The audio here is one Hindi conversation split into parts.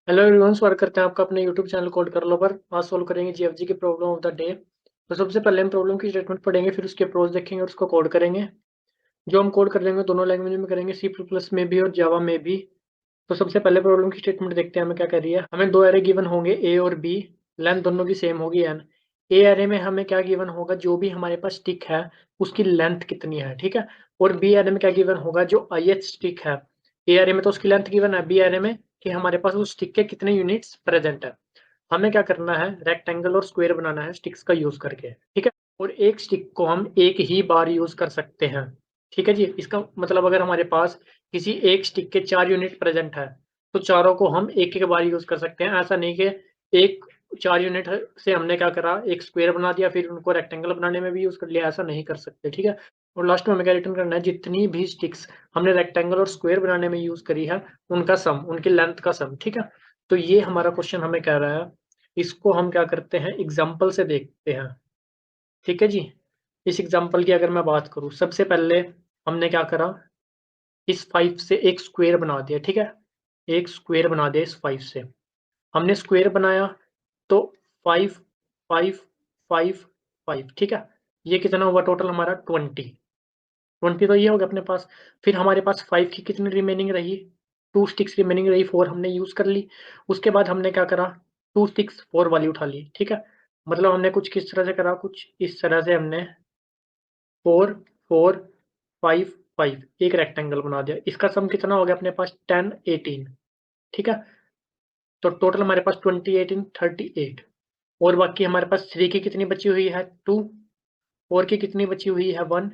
हेलो एवरीवन, स्वागत करते हैं आपका अपने यूट्यूब चैनल कोड कर लो पर। आज सोल्व करेंगे जीएफजी की प्रॉब्लम ऑफ द डे। तो सबसे पहले हम प्रॉब्लम की स्टेटमेंट पढ़ेंगे, फिर उसके अप्रोच देखेंगे और उसको कोड करेंगे। जो हम कोड कर लेंगे दोनों लैंग्वेज में करेंगे, सी प्लस प्लस में भी और जावा में भी। तो सबसे पहले प्रॉब्लम की स्टेटमेंट देखते हैं हमें क्या कह रही है। हमें दो एरे गिवन होंगे ए और बी, लेंथ दोनों की सेम होगी एन। ए एरे में हमें क्या गिवन होगा, जो भी हमारे पास स्टिक है उसकी लेंथ कितनी है, ठीक है। और बी एरे में क्या गिवन होगा, जो ith स्टिक है। ए एरे में तो उसकी लेंथ गिवन है, बी एरे में कि हमारे पास उस स्टिक के कितने यूनिट्स प्रेजेंट है। हमें क्या करना है, रेक्टेंगल और स्क्वायर बनाना है स्टिक्स का यूज करके, ठीक है। और एक स्टिक को हम एक ही बार यूज कर सकते हैं, ठीक है जी। इसका मतलब अगर हमारे पास किसी एक स्टिक के 4 यूनिट प्रेजेंट है तो चारों को हम एक एक बार यूज कर सकते हैं। ऐसा नहीं कि एक 4 यूनिट से हमने क्या करा, एक स्क्वायर बना दिया फिर उनको रेक्टेंगल बनाने में भी यूज कर लिया, ऐसा नहीं कर सकते, ठीक है। और लास्ट में हमें क्या रिटर्न करना है, जितनी भी स्टिक्स हमने रेक्टेंगल और स्क्वायर बनाने में यूज करी है उनका सम, उनकी लेंथ का सम, ठीक है। तो ये हमारा क्वेश्चन हमें कह रहा है। इसको हम क्या करते हैं, एग्जाम्पल से देखते हैं, ठीक है जी। इस एग्जाम्पल की अगर मैं बात करूं, सबसे पहले हमने क्या करा, इस 5 से एक स्क्वायर बना दिया, ठीक है। एक स्क्वायर बना दिया इस 5 से। हमने स्क्वायर बनाया तो 5 5 5 5, ठीक है। ये कितना हुआ टोटल हमारा 20। 20 तो ये हो गया अपने पास। फिर हमारे पास 5 की कितनी रिमेनिंग रही, 2 स्टिक्स रिमेनिंग रही, 4 हमने यूज कर ली। उसके बाद हमने क्या करा, 2 स्टिक्स 4 वाली उठा ली, ठीक है। मतलब हमने कुछ किस तरह से करा, कुछ इस तरह से हमने 4 4 5 5 एक रेक्टेंगल बना दिया। इसका सम कितना हो गया अपने पास, 10 18, ठीक है। तो टोटल हमारे पास 20 18 38। और बाकी हमारे पास 3 की कितनी बची हुई है, 2। 4 की कितनी बची हुई है, 1।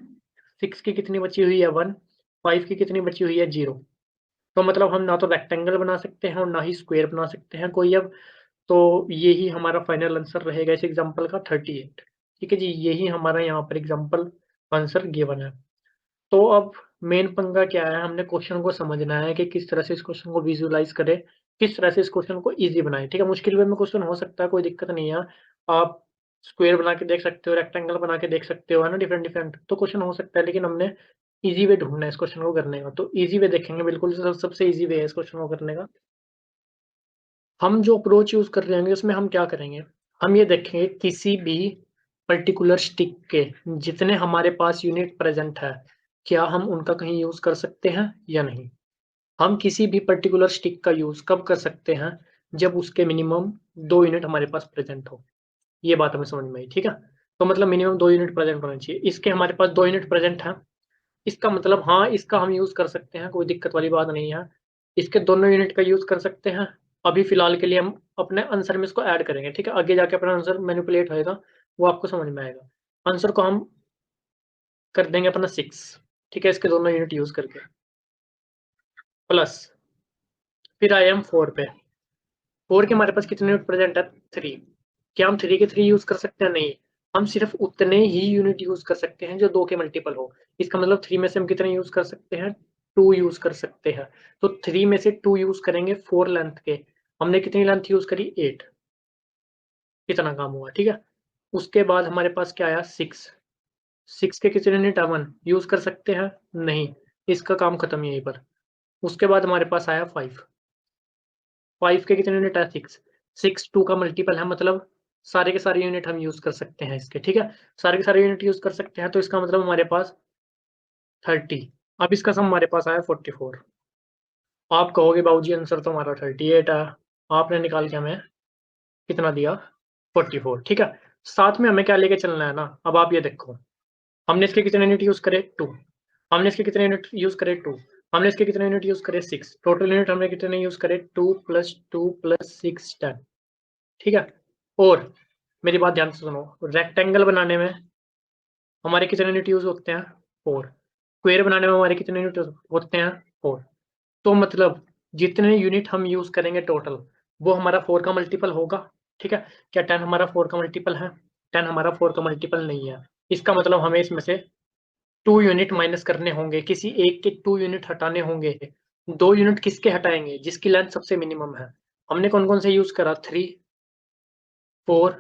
6 की कितनी बची हुई है, 1। 5 की कितनी बची हुई है, 0। तो मतलब हम ना तो रेक्टेंगल बना सकते हैं और ना ही स्क्वायर बना सकते हैं कोई अब। तो यही हमारा फाइनल आंसर रहेगा इस एग्जांपल का, 38, ठीक है जी। यही हमारा यहाँ पर एग्जांपल आंसर गिवन है। तो अब मेन पंगा क्या है, हमने क्वेश्चन को समझना है कि किस तरह से इस क्वेश्चन को विजुअलाइज करें, किस तरह से इस क्वेश्चन को इजी बनाएं, ठीक है। मुश्किल वे में क्वेश्चन हो सकता है, कोई दिक्कत नहीं है। आप स्क्वायर बना के देख सकते हो, रेक्टेंगल बना के देख सकते हो, है ना, डिफरेंट डिफरेंट तो क्वेश्चन हो सकता है। लेकिन हमने इजी वे ढूंढना है इस क्वेश्चन को करने का, तो इजी वे देखेंगे, बिल्कुल सबसे इजी वे है इस क्वेश्चन को करने का। हम जो अप्रोच यूज कर रहे हैं उसमें हम क्या करेंगे, हम ये देखेंगे किसी भी पर्टिकुलर स्टिक के जितने हमारे पास यूनिट प्रेजेंट है, क्या हम उनका कहीं यूज कर सकते हैं या नहीं। हम किसी भी पर्टिकुलर स्टिक का यूज कब कर सकते हैं, जब उसके मिनिमम 2 यूनिट हमारे पास प्रेजेंट हो। ये बात हमें समझ में आई, ठीक है। तो मतलब मिनिमम 2 यूनिट प्रेजेंट होना चाहिए, इसके हमारे पास 2 यूनिट प्रेजेंट है। इसका मतलब हाँ, इसका हम यूज कर सकते हैं, कोई दिक्कत वाली बात नहीं है। इसके दोनों यूनिट का यूज कर सकते हैं। अभी फिलहाल के लिए हम अपने आंसर में इसको ऐड करेंगे, ठीक है। आगे जाके अपना आंसर मैनिपुलेट होएगा, वो आपको समझ में आएगा। आंसर को हम कर देंगे अपना 6, ठीक है, इसके दोनों यूनिट यूज करके। प्लस फिर आए हम 4 पे। 4 के हमारे पास कितने यूनिट प्रेजेंट है, 3। क्या हम 3 के 3 यूज कर सकते हैं, नहीं। हम सिर्फ उतने ही यूनिट यूज कर सकते हैं जो 2 के मल्टीपल हो। इसका मतलब 3 में से हम कितने यूज कर सकते हैं, 2 यूज कर सकते हैं। तो 3 में से 2 यूज करेंगे 4 लेंथ के। हमने कितनी लेंथ यूज करी, 8। कितना काम हुआ, ठीक है। उसके बाद हमारे पास क्या आया, 6। 6 के कितने यूनिट, 1 यूज कर सकते हैं, नहीं। इसका काम खत्म यहीं पर। उसके बाद हमारे पास आया 5। 5 के कितने यूनिट है, 6। 6 2 का मल्टीपल है, मतलब सारे के सारे यूनिट हम यूज कर सकते हैं इसके, ठीक है। सारे के सारे यूनिट यूज कर सकते हैं, तो इसका मतलब हमारे पास 30। अब इसका सम हमारे पास आया 44। आप कहोगे बाबूजी आंसर तो हमारा 38 है, आपने निकाल के हमें कितना दिया, 44, ठीक है। साथ में हमें क्या लेके चलना है ना, अब आप ये देखो, हमने इसके कितने यूनिट यूज करे, 2। हमने इसके कितने यूनिट यूज करे, 2। हमने इसके कितने यूनिट यूज करे, 6। टोटल यूनिट हमने कितने यूज करे, 2 + 2 + 6 10, ठीक है। और मेरी बात ध्यान से सुनो, रेक्टेंगल बनाने में हमारे कितने यूनिट यूज होते हैं, 4। स्क्वायर बनाने में हमारे कितने यूनिट होते हैं, 4। तो मतलब जितने यूनिट हम यूज करेंगे टोटल, वो हमारा 4 का मल्टीपल होगा, ठीक है। क्या 10 हमारा 4 का मल्टीपल है, 10 हमारा 4 का मल्टीपल नहीं है। इसका मतलब हमें इसमें से 2 यूनिट माइनस करने होंगे, किसी एक के 2 यूनिट हटाने होंगे। 2 यूनिट किसके हटाएंगे, जिसकी लेंथ सबसे मिनिमम है। हमने कौन कौन से यूज करा, 3 4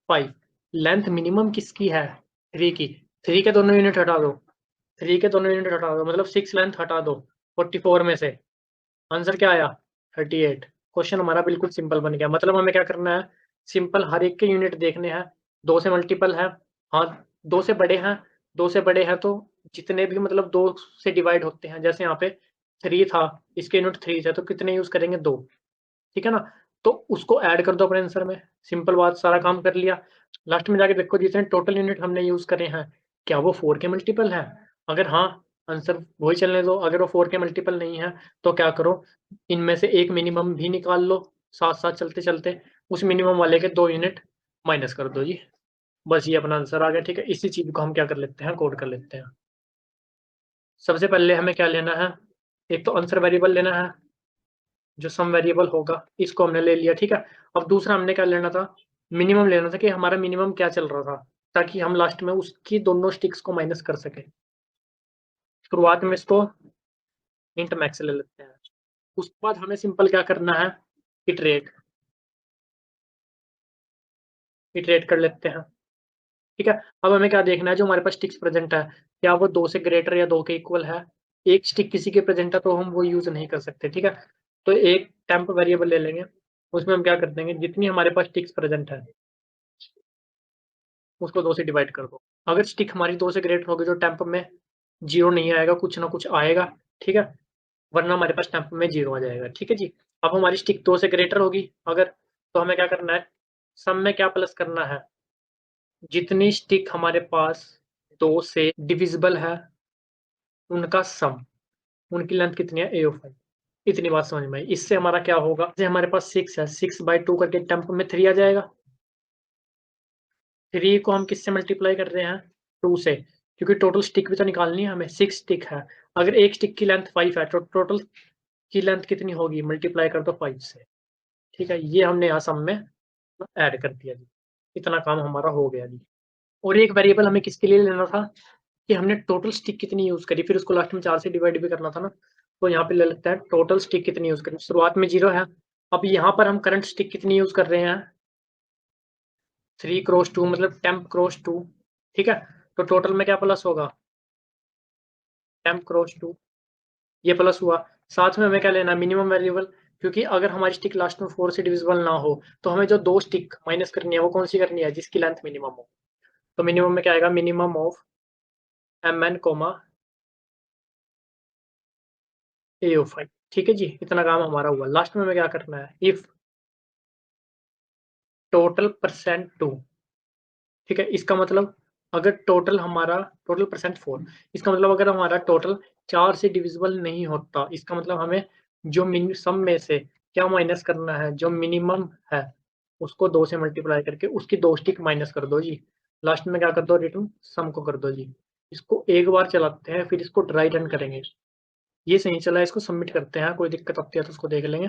5। लेंथ मिनिमम किसकी है, 3 की। 3 के दोनों यूनिट हटा दो, 3 के दोनों यूनिट हटा दो, मतलब 6 लेंथ हटा दो 44 में से। आंसर क्या आया, 38। क्वेश्चन हमारा बिल्कुल सिंपल बन गया। मतलब हमें क्या करना है, सिंपल हर एक के यूनिट देखने हैं। 2 से मल्टीपल है, हाँ 2 से बड़े हैं, 2 से बड़े हैं तो जितने भी मतलब 2 से डिवाइड होते हैं, जैसे यहाँ पे 3 था, इसके यूनिट 3 थे, तो कितने यूज करेंगे 2, ठीक है ना। तो उसको ऐड कर दो अपने आंसर में, सिंपल बात, सारा काम कर लिया। लास्ट में जाके देखो जितने टोटल यूनिट हमने यूज करे हैं क्या वो 4 के मल्टीपल है। अगर हाँ, आंसर वही चलने दो। अगर वो 4 के मल्टीपल नहीं है तो क्या करो, इनमें से एक मिनिमम भी निकाल लो, साथ साथ चलते चलते उस मिनिमम वाले के 2 यूनिट माइनस कर दो जी। बस ये अपना आंसर आ गया, ठीक है। इसी चीज को हम क्या कर लेते हैं, कोड कर लेते हैं। सबसे पहले हमें क्या लेना है, एक तो आंसर वेरिएबल लेना है, जो सम वेरिएबल होगा इसको हमने ले लिया, ठीक है। अब दूसरा हमने क्या लेना था, मिनिमम लेना था कि हमारा मिनिमम क्या चल रहा था, ताकि हम लास्ट में उसकी दोनों स्टिक्स को माइनस कर सके। शुरुआत में इसको इंट मैक्स ले लेते हैं। उसके बाद हमें सिंपल क्या करना है, इटरेट इटरेट कर लेते हैं, ठीक है। अब हमें क्या देखना है, जो हमारे पास स्टिक्स प्रेजेंट है क्या वो 2 से ग्रेटर या 2 के इक्वल है। एक स्टिक किसी के प्रेजेंट है तो हम वो यूज नहीं कर सकते, ठीक है। तो एक टेम्प वेरिएबल ले लेंगे, उसमें हम क्या कर देंगे, जितनी हमारे पास स्टिक्स प्रेजेंट है उसको 2 से डिवाइड कर दो। अगर स्टिक हमारी 2 से ग्रेटर होगी तो टेम्प में 0 नहीं आएगा, कुछ ना कुछ आएगा, ठीक है। वरना हमारे पास टेम्प में 0 आ जाएगा, ठीक है जी। अब हमारी स्टिक 2 से ग्रेटर होगी अगर, तो हमें क्या करना है, सम में क्या प्लस करना है, जितनी स्टिक हमारे पास 2 से डिविजिबल है उनका सम, उनकी लेंथ कितनी है, AO5। इतनी बात समझ में आई। इससे हमारा क्या होगा, जैसे हमारे पास 6 है, 6/2 करके टेम्प में 3 आ जाएगा। 3 को हम किससे मल्टीप्लाई कर रहे हैं, 2 से, क्योंकि टोटल स्टिक भी तो निकालनी है हमें। 6 स्टिक है, अगर एक स्टिक की लेंथ 5 है तो टोटल की लेंथ कितनी होगी, मल्टीप्लाई कर दो 5 से, ठीक है। ये हमने यहाँ सम में ऐड कर दिया जी। इतना काम हमारा हो गया जी। और एक वेरिएबल हमें किसके लिए लेना था, कि हमने टोटल स्टिक कितनी यूज करी, फिर उसको लास्ट में 4 से डिवाइड भी करना था ना। तो यहाँ पे ले लेते हैं टोटल स्टिक कितनी यूज करी, शुरुआत में 0 है। अब यहाँ पर हम करंट स्टिक कितनी यूज कर रहे हैं, 3x2 मतलब temp×2, ठीक है। तो टोटल में क्या प्लस होगा, temp×2, ये प्लस हुआ। साथ में हमें क्या लेना है, मिनिमम वेरिएबल, क्योंकि अगर हमारी स्टिक लास्ट में 4 से डिविजिबल ना हो तो हमें जो 2 स्टिक माइनस करनी है वो कौन सी करनी है, जिसकी लेंथ मिनिमम हो। तो मिनिमम में क्या आएगा, minimum of mn coma AO5, ठीक है जी। इतना काम हमारा हुआ। लास्ट में हमें क्या करना है, इफ टोटल परसेंट 2, ठीक है। इसका मतलब अगर टोटल हमारा, टोटल परसेंट 4, इसका मतलब अगर हमारा टोटल 4 से डिविजिबल नहीं होता, इसका मतलब हमें जो मिन सम में से क्या माइनस करना है, जो मिनिमम है उसको 2 से मल्टीप्लाई करके उसकी 2 स्टिक माइनस कर दो जी। लास्ट में क्या कर दो, रिटर्न सम को कर दो जी। इसको एक बार चलाते हैं, फिर इसको ड्राई रन करेंगे। ये सही चला है, इसको सबमिट करते हैं। कोई दिक्कत आती है तो उसको देख लेंगे।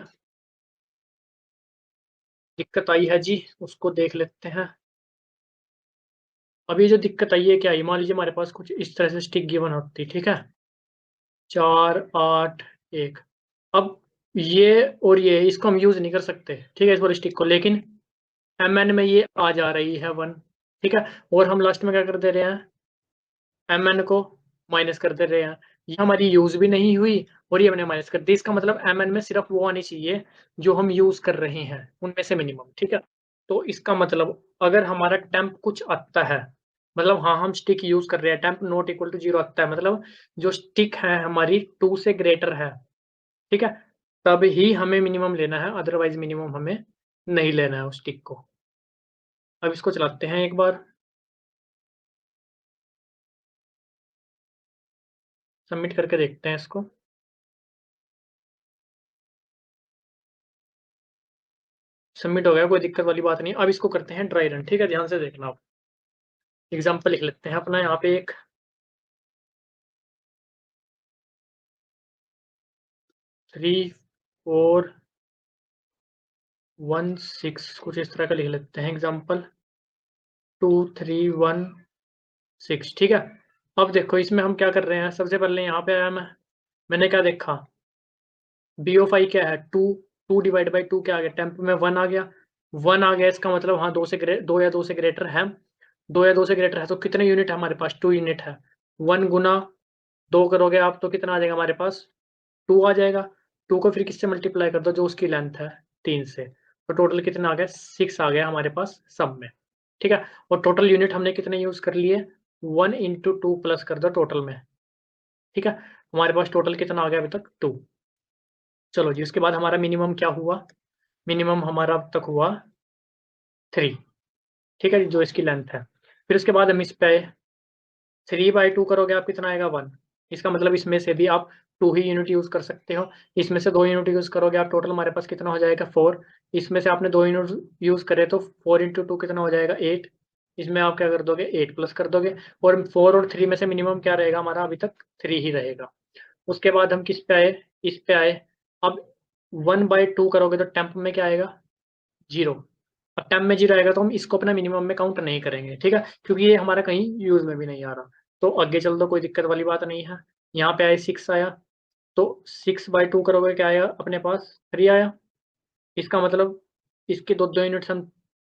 दिक्कत आई है जी, उसको देख लेते हैं। अभी जो दिक्कत आई है क्या आई, मान लीजिए हमारे पास कुछ इस तरह से स्टिक गिवन होती, ठीक है, 4 8 1। अब ये और ये इसको हम यूज नहीं कर सकते, ठीक है, इस वाले स्टिक को, लेकिन mn में ये आ जा रही है 1, ठीक है। और हम लास्ट में क्या कर दे रहे हैं, mn को माइनस कर दे रहे हैं। ये हमारी यूज भी नहीं हुई और ये हमने माइनस कर दी। इसका मतलब mn में सिर्फ वो आनी चाहिए जो हम यूज कर रहे हैं उनमें से मिनिमम, ठीक है। तो इसका मतलब अगर हमारा टेम्प कुछ आता है, मतलब हाँ हम स्टिक यूज कर रहे हैं, टेम्प नॉट इक्वल टू 0 आता है, मतलब जो स्टिक है हमारी 2 से ग्रेटर है, ठीक है, तब ही हमें मिनिमम लेना है, अदरवाइज मिनिमम हमें नहीं लेना है उस स्टिक को। अब इसको चलाते हैं एक बार, सबमिट करके देखते हैं इसको। सबमिट हो गया, कोई दिक्कत वाली बात नहीं। अब इसको करते हैं ड्राई रन, ठीक है, ध्यान से देखना। आप एग्जाम्पल लिख लेते हैं अपना यहाँ पे, एक 3416 कुछ इस तरह का लिख लेते हैं, एग्जाम्पल 2316, ठीक है। अब देखो इसमें हम क्या कर रहे हैं, सबसे पहले यहाँ पे आया मैंने क्या देखा, BO5 क्या है, 2, 2/2 क्या आ गया, टेम्प में 1 आ गया। 1 आ गया, इसका मतलब हाँ 2 या 2 से ग्रेटर है। 2 या 2 से ग्रेटर है तो कितने यूनिट है हमारे पास, 2 यूनिट है। 1 गुना 2 करोगे आप तो कितना आ जाएगा हमारे पास, 2 आ जाएगा। 2 को फिर किससे मल्टीप्लाई कर दो, जो उसकी लेंथ है, 3 से, तो टोटल कितना आ गया 6 आ गया हमारे पास सब में, ठीक है? और टोटल यूनिट हमने कितने यूज़ कर लिए 1 इंटू 2 प्लस कर दो टोटल में, ठीक है? हमारे पास टोटल कितना आ गया अभी तक 2। चलो जी, उसके बाद हमारा मिनिमम क्या हुआ? मिनिमम हमारा अब तक हुआ 3, ठीक है जी, जो इसकी लेंथ है। फिर उसके बाद हम इस पे 3/2 करोगे आप कितना आएगा 1। इसका मतलब इसमें से भी आप 2 ही यूनिट यूज़ कर सकते हो। इसमें से 2 यूनिट यूज़ करोगे आप, टोटल हमारे पास कितना हो जाएगा 4। इसमें से आपने 2 यूनिट यूज़ करे तो 4 इंटू 2 कितना हो जाएगा 8। इसमें आप क्या कर दोगे 8 प्लस कर दोगे, और 4 और 3 में से मिनिमम क्या रहेगा हमारा अभी तक 3 ही रहेगा। उसके बाद हम किस पे आए? इस पे आए। अब 1/2 करोगे तो टेम्प में क्या आएगा 0। अब टेम्प में 0 आएगा तो हम इसको अपना मिनिमम में काउंट नहीं करेंगे, ठीक है? क्योंकि ये हमारा कहीं यूज़ में भी नहीं आ रहा। तो आगे चल दो, कोई दिक्कत वाली बात नहीं है। यहाँ पे आए 6 आया, तो 6/2 करोगे क्या आया अपने पास 3 आया। इसका मतलब इसके 2-2 यूनिट्स हम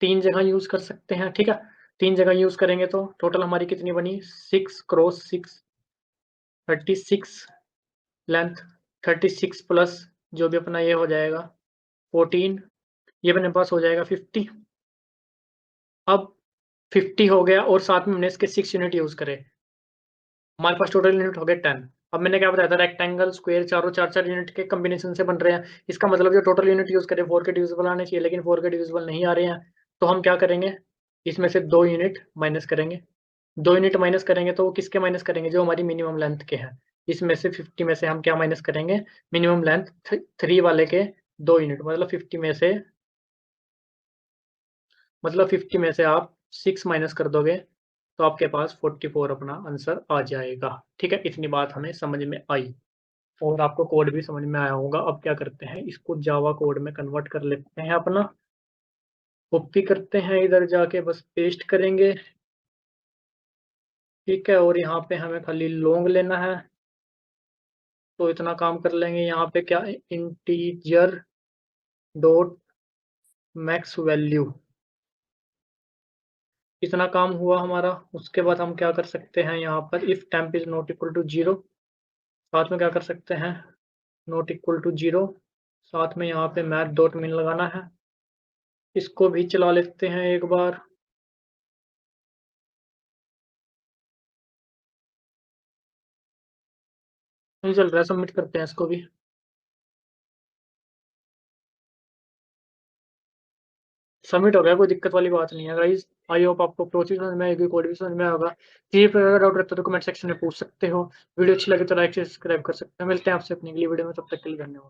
3 जगह यूज़ कर सकते हैं, ठीक है? 3 जगह यूज़ करेंगे तो टोटल हमारी कितनी बनी 6 क्रॉस 6 36 लेंथ, 36 प्लस जो भी अपना ये हो जाएगा 14, ये अपने पास हो जाएगा 50। अब 50 हो गया और साथ में हमने इसके 6 यूनिट यूज़ करे। हमारे पास टोटल यूनिट हो गए 10। अब मैंने क्या बताया था रेक्टेंगल, स्क्वायर चारों 4-4 यूनिट के कॉम्बिनेशन से बन रहे हैं। इसका मतलब जो टोटल यूनिट यूज़ करें 4 के डिविजिबल आने चाहिए, लेकिन 4 के डिविजिबल नहीं आ रहे हैं। तो हम क्या करेंगे? इसमें से 2 यूनिट माइनस करेंगे। 2 यूनिट माइनस करेंगे तो वो किसके माइनस करेंगे? जो हमारी मिनिमम लेंथ के हैं। इसमें से 50 में से हम क्या माइनस करेंगे? मिनिमम लेंथ 3 वाले के 2 यूनिट, मतलब 50 में से, आप 6 माइनस कर दोगे तो आपके पास 44 अपना आंसर आ जाएगा। ठीक है, इतनी बात हमें समझ में आई और आपको कोड भी समझ में आया होगा। अब क्या करते हैं, इसको जावा कोड में कन्वर्ट कर लेते हैं अपना। कॉपी करते हैं, इधर जाके बस पेस्ट करेंगे। ठीक है, और यहाँ पे हमें खाली लॉन्ग लेना है, तो इतना काम कर लेंगे। यहाँ पे क्या इंटीजर डॉट मैक्स वैल्यू, इतना काम हुआ हमारा। उसके बाद हम क्या कर सकते हैं, यहाँ पर if temp is not equal to 0, साथ में क्या कर सकते हैं, नॉट इक्वल टू 0, साथ में यहाँ पे मैथ डॉट मिन लगाना है। इसको भी चला लेते हैं एक बार। नहीं चल रहा है, सबमिट करते हैं इसको भी। सबमिट हो गया, कोई दिक्कत वाली बात नहीं है गाइस। आई होप आपको प्रोसेस समझ में आएगी, कोड भी समझ में आएगा। किसी पर अगर डाउट रहता है तो कमेंट सेक्शन में पूछ सकते हो। वीडियो अच्छी लगे तो लाइक सब्सक्राइब कर सकते हो। मिलते हैं आपसे अपनी अगली वीडियो में, तब तक के लिए धन्यवाद।